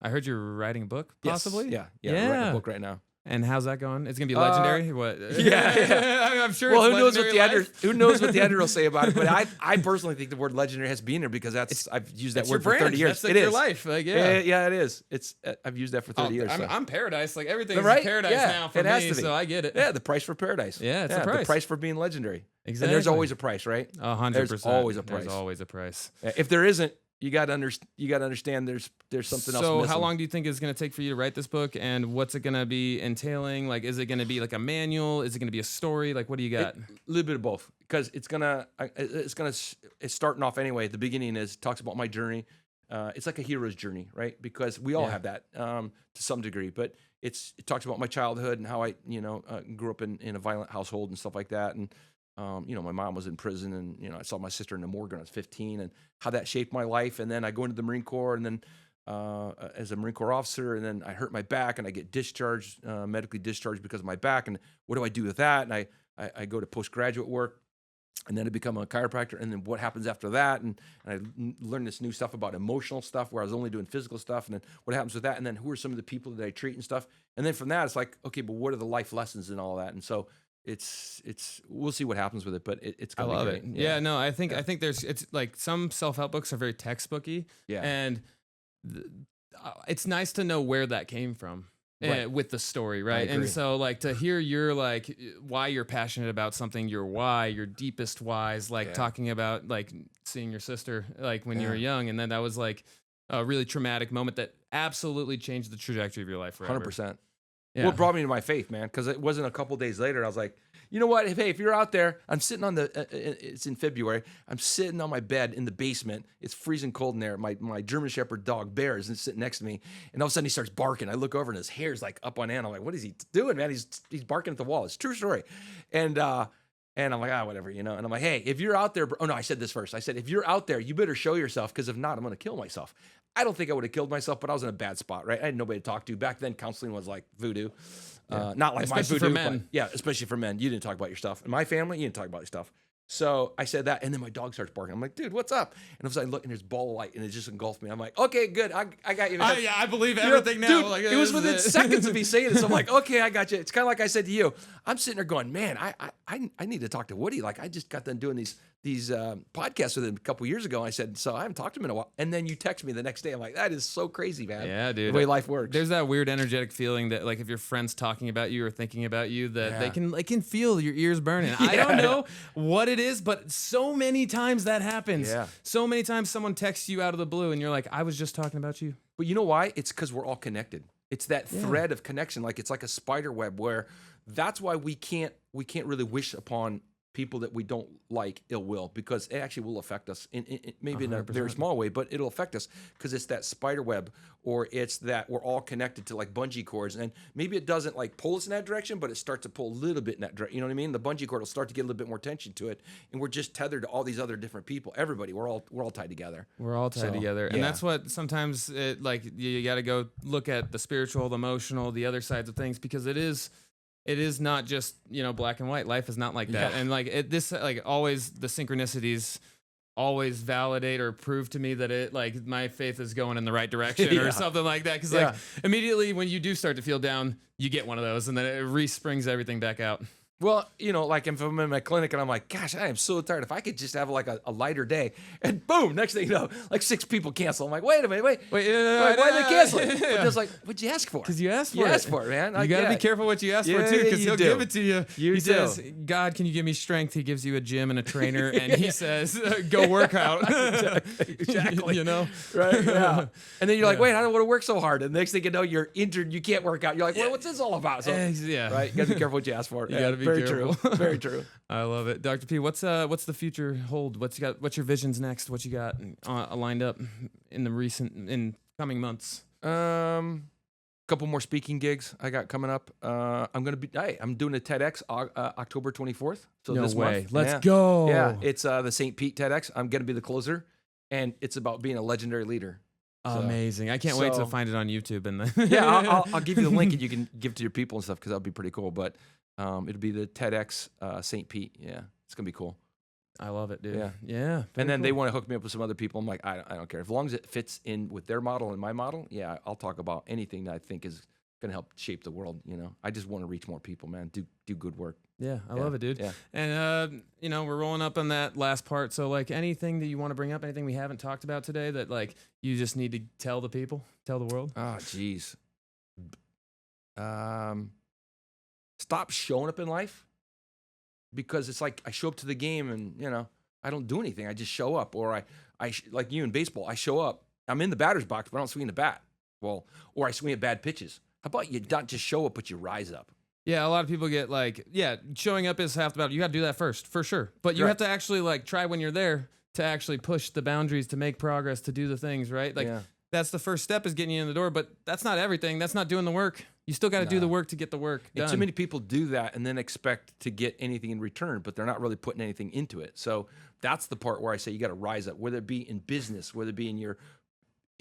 I heard you're writing a book, possibly. Yes. Yeah. I'm writing a book right now. And how's that going? It's gonna be legendary. What? Yeah. I'm sure. Well, it's who knows what the editor will say about it? But I personally think the word legendary has to be in there because I've used that word for 30 years. That's like your life. Like, yeah, it is. I've used that for 30 years. I'm paradise. Like everything is paradise now for me. So I get it. Yeah, the price for paradise. Yeah, it's the price. The price for being legendary. Exactly. And there's always a price, right? 100%. There's always a price. There's always a price. If there isn't, you got to understand there's something else missing. So how long do you think it's going to take for you to write this book, and what's it going to be entailing? Like, is it going to be like a manual? Is it going to be a story? Like, what do you got? A little bit of both, because it's starting off anyway. The beginning talks about my journey. It's like a hero's journey, right? Because we all have that to some degree, but it talks about my childhood and how I grew up in a violent household and stuff like that, and my mom was in prison, and I saw my sister in the morgue when I was 15, and how that shaped my life. And then I go into the Marine Corps, and then as a Marine Corps officer, and then I hurt my back, and I get discharged, medically discharged because of my back. And what do I do with that? And I go to postgraduate work, and then I become a chiropractor. And then what happens after that? And I learn this new stuff about emotional stuff, where I was only doing physical stuff. And then what happens with that? And then who are some of the people that I treat and stuff? And then from that, it's like, okay, but what are the life lessons and all that? And so we'll see what happens with it, but it's I gonna love be it. great. Yeah, no, I think it's like some self-help books are very textbooky. Yeah. And th- it's nice to know where that came from. Right. With the story, right? agree. And so like to hear your like why you're passionate about something, your why, your deepest whys, like Yeah. talking about like seeing your sister like when you were Yeah. young, and then that was like a really traumatic moment that absolutely changed the trajectory of your life forever. 100%. Yeah. Well, it brought me to my faith, man, because it wasn't a couple days later. I was like, you know what? If you're out there, I'm sitting on it's in February. I'm sitting on my bed in the basement. It's freezing cold in there. My German Shepherd dog, Bear, is sitting next to me. And all of a sudden he starts barking. I look over and his hair's like up on end. I'm like, what is he doing, man? He's barking at the wall. It's a true story. And I'm like, whatever, And I'm like, hey, if you're out there, oh no, I said this first. I said, if you're out there, you better show yourself, because if not, I'm going to kill myself. I don't think I would have killed myself, but I was in a bad spot, right? I had nobody to talk to. Back then, counseling was like voodoo. Not like Especially my for voodoo. men. But yeah, especially for men. You didn't talk about your stuff. In my family, you didn't talk about your stuff. So I said that, and then my dog starts barking. I'm like, dude, what's up? And I look, and there's a ball of light, and it just engulfed me. I'm like, okay, good. I got you. I believe everything now. Dude, Like, it was this is within it. seconds of me saying it. So I'm like, okay, I got you. It's kind of like I said to you. I'm sitting there going, man, I need to talk to Woody. Like, I just got done doing these podcasts with him a couple years ago. And I said, so I haven't talked to him in a while. And then you text me the next day. I'm like, that is so crazy, man. Yeah, dude. The way life works. There's that weird energetic feeling that like if your friend's talking about you or thinking about you, that they can feel your ears burning. I don't know what it is, but so many times that happens. Yeah. So many times someone texts you out of the blue and you're like, I was just talking about you. But you know why? It's because we're all connected. It's that thread of connection. Like, it's like a spider web, where that's why we can't really wish upon people that we don't like ill will, because it actually will affect us in maybe in a very small way, but it'll affect us because it's that spider web, or it's that we're all connected to like bungee cords, and maybe it doesn't like pull us in that direction, but it starts to pull a little bit in that direction. You know what I mean? The bungee cord will start to get a little bit more tension to it, and we're just tethered to all these other different people. Everybody, we're all tied together. We're all tied together. And yeah. that's what sometimes like you got to go look at the spiritual, the emotional, the other sides of things, because it is not just, black and white. Life is not like that. Yeah. And like always the synchronicities always validate or prove to me that it like my faith is going in the right direction or something like that. Cause like immediately when you do start to feel down, you get one of those, and then it re-springs everything back out. Well, like if I'm in my clinic and I'm like, gosh, I am so tired. If I could just have like a lighter day, and boom, next thing you know, like 6 people cancel. I'm like, wait a minute, why did they cancel it? But just like, what'd you ask for? Because you asked for you it. asked for it, man. You got to be careful what you ask for too, because he'll give it to you. He says, God, can you give me strength? He gives you a gym and a trainer, and he says, go work out. Exactly. Right? Yeah. And then you're like, wait, I don't want to work so hard. And the next thing you know, you're injured. You can't work out. You're like, well, what's this all about? So, right? You got to be careful what you ask for. You got to be very careful. True. Very true. I love it. Dr. P, what's the future hold? What's your visions next? What you got lined up in coming months? Couple more speaking gigs I got coming up. I'm doing a TEDx October 24th. So no this way. month. Let's go. Yeah, it's the St. Pete TEDx. I'm going to be the closer, and it's about being a legendary leader. Amazing. I can't wait to find it on YouTube. And I'll give you the link, and you can give it to your people and stuff, because that would be pretty cool. But it'll be the TEDx St. Pete. Yeah, it's going to be cool. I love it, dude. Yeah. Yeah. And then they want to hook me up with some other people. I'm like, I don't care. As long as it fits in with their model and my model, yeah, I'll talk about anything that I think is going to help shape the world. I just want to reach more people, man. Do good work. Yeah, I love it, dude. Yeah. And we're rolling up on that last part. So like anything that you want to bring up, anything we haven't talked about today that like you just need to tell the people, tell the world? Oh, geez. Stop showing up in life, because it's like I show up to the game and, I don't do anything. I just show up. Or I like you in baseball, I show up. I'm in the batter's box, but I don't swing the bat. Well, or I swing at bad pitches. How about you not just show up, but you rise up? Yeah, a lot of people get like, showing up is half the battle. You got to do that first, for sure. But you have to actually like try when you're there to actually push the boundaries, to make progress, to do the things, right? Like that's the first step, is getting you in the door, but that's not everything. That's not doing the work. You still got to do the work to get the work done. And too many people do that and then expect to get anything in return, but they're not really putting anything into it. So that's the part where I say you got to rise up, whether it be in business, whether it be in your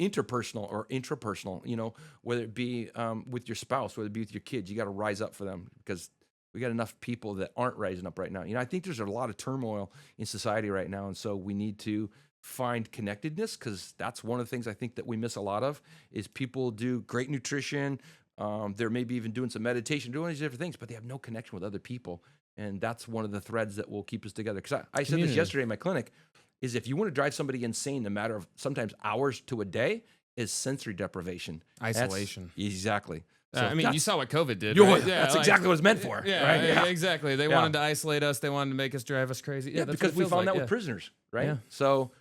interpersonal or intrapersonal, whether it be with your spouse, whether it be with your kids. You got to rise up for them, because we got enough people that aren't rising up right now. I think there's a lot of turmoil in society right now, and so we need to find connectedness, because that's one of the things I think that we miss a lot of, is people do great nutrition. They're maybe even doing some meditation, doing these different things, but they have no connection with other people. And that's one of the threads that will keep us together. Because I said Community. this yesterday in my clinic, is if you want to drive somebody insane, a matter of sometimes hours to a day, is sensory deprivation. Isolation. Exactly. I mean, you that's- saw what COVID did. Yo, Right? that's exactly what it's meant for. Yeah, right? yeah, exactly. They Yeah. wanted to isolate us. They wanted to make us drive us crazy. Yeah, that's because what it we feels found like, that yeah. with prisoners, right? Yeah. So,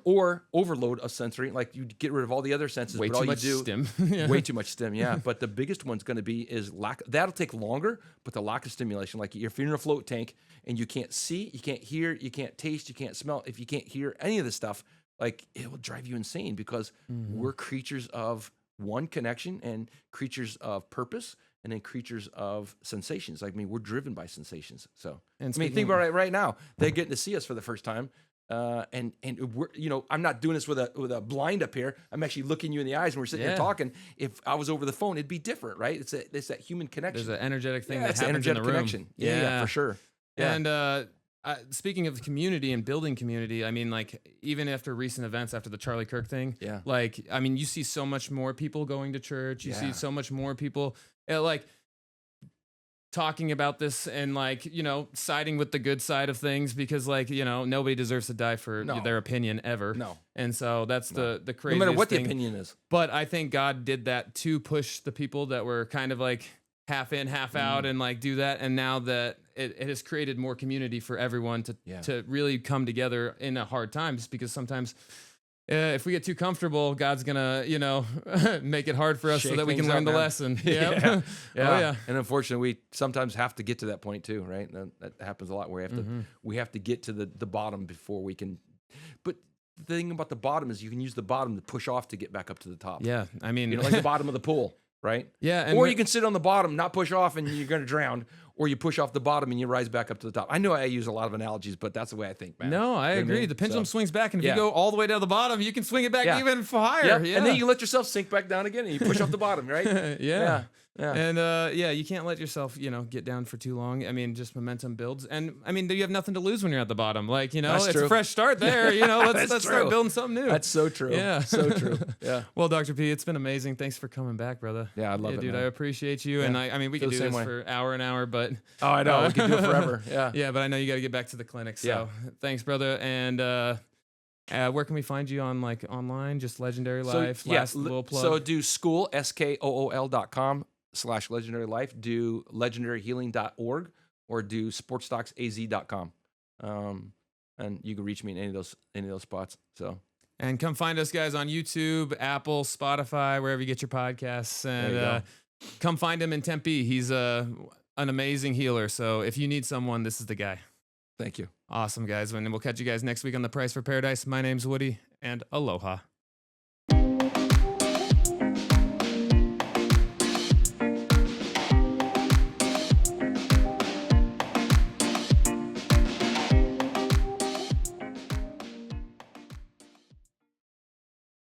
or overload of sensory, like you get rid of all the other senses, Way but too all much you do, stim. Yeah. way too much stim, yeah. But the biggest one's going to be is lack. That'll take longer, but the lack of stimulation, like if you're in a float tank and you can't see, you can't hear, you can't taste, you can't smell. If you can't hear any of this stuff, like it will drive you insane because we're creatures of one connection and creatures of purpose. And then creatures of sensations. Like, I mean, we're driven by sensations. So, And I mean, think about it right now. They're getting to see us for the first time. And we're, I'm not doing this with a blind up here. I'm actually looking you in the eyes and we're sitting here talking. If I was over the phone, it'd be different, right? It's that human connection. There's an energetic thing Yeah, that it's an happens in the energetic room. connection. Yeah, for sure. Yeah. And speaking of community and building community, I mean, like even after recent events, after the Charlie Kirk thing, like I mean, you see so much more people going to church. You see so much more people like talking about this and like siding with the good side of things because like nobody deserves to die for their opinion ever. No. And so that's the craziest No matter what thing. the opinion is. But I think God did that to push the people that were kind of like half in, half out, and like do that. And now that it has created more community for everyone to really come together in a hard time, just because sometimes if we get too comfortable, God's gonna make it hard for us so that we can learn the lesson. Yep. Yeah. Oh yeah. And unfortunately, we sometimes have to get to that point too, right? That happens a lot where we have to get to the bottom before we can. But the thing about the bottom is you can use the bottom to push off to get back up to the top. Yeah. I mean, like the bottom of the pool, right? Yeah. And or you can sit on the bottom, not push off, and you're going to drown. Or you push off the bottom and you rise back up to the top. I know I use a lot of analogies, but that's the way I think, man. No, I agree. mean? The pendulum swings back, and if Yeah. you go all the way down the bottom, you can swing it back even higher. Yep. Yeah. And then you let yourself sink back down again, and you push off the bottom, right? Yeah. Yeah. And you can't let yourself, get down for too long. I mean, just momentum builds. And I mean, you have nothing to lose when you're at the bottom. Like, That's it's true. a fresh start there. Let's That's start true. building something new. That's so true. Yeah. So true. Yeah. Well, Dr. P, it's been amazing. Thanks for coming back, brother. Yeah, I love it, dude. man. I appreciate you. Yeah. And I mean, we Feel could the do same this way. for hour and hour, but Oh, I know. We could do it forever. Yeah. yeah, but I know you got to get back to the clinic. So thanks, brother. And where can we find you on like online? Just Legendary Life. Last little plug. So do school, SKOOL.com/Legendary Life. Do legendaryhealing.org or do sportsdocsaz.com. And you can reach me in any of those spots. So. And come find us, guys, on YouTube, Apple, Spotify, wherever you get your podcasts. And come find him in Tempe. He's an amazing healer. So if you need someone, this is the guy. Thank you. Awesome, guys. And we'll catch you guys next week on The Price for Paradise. My name's Woody, and aloha.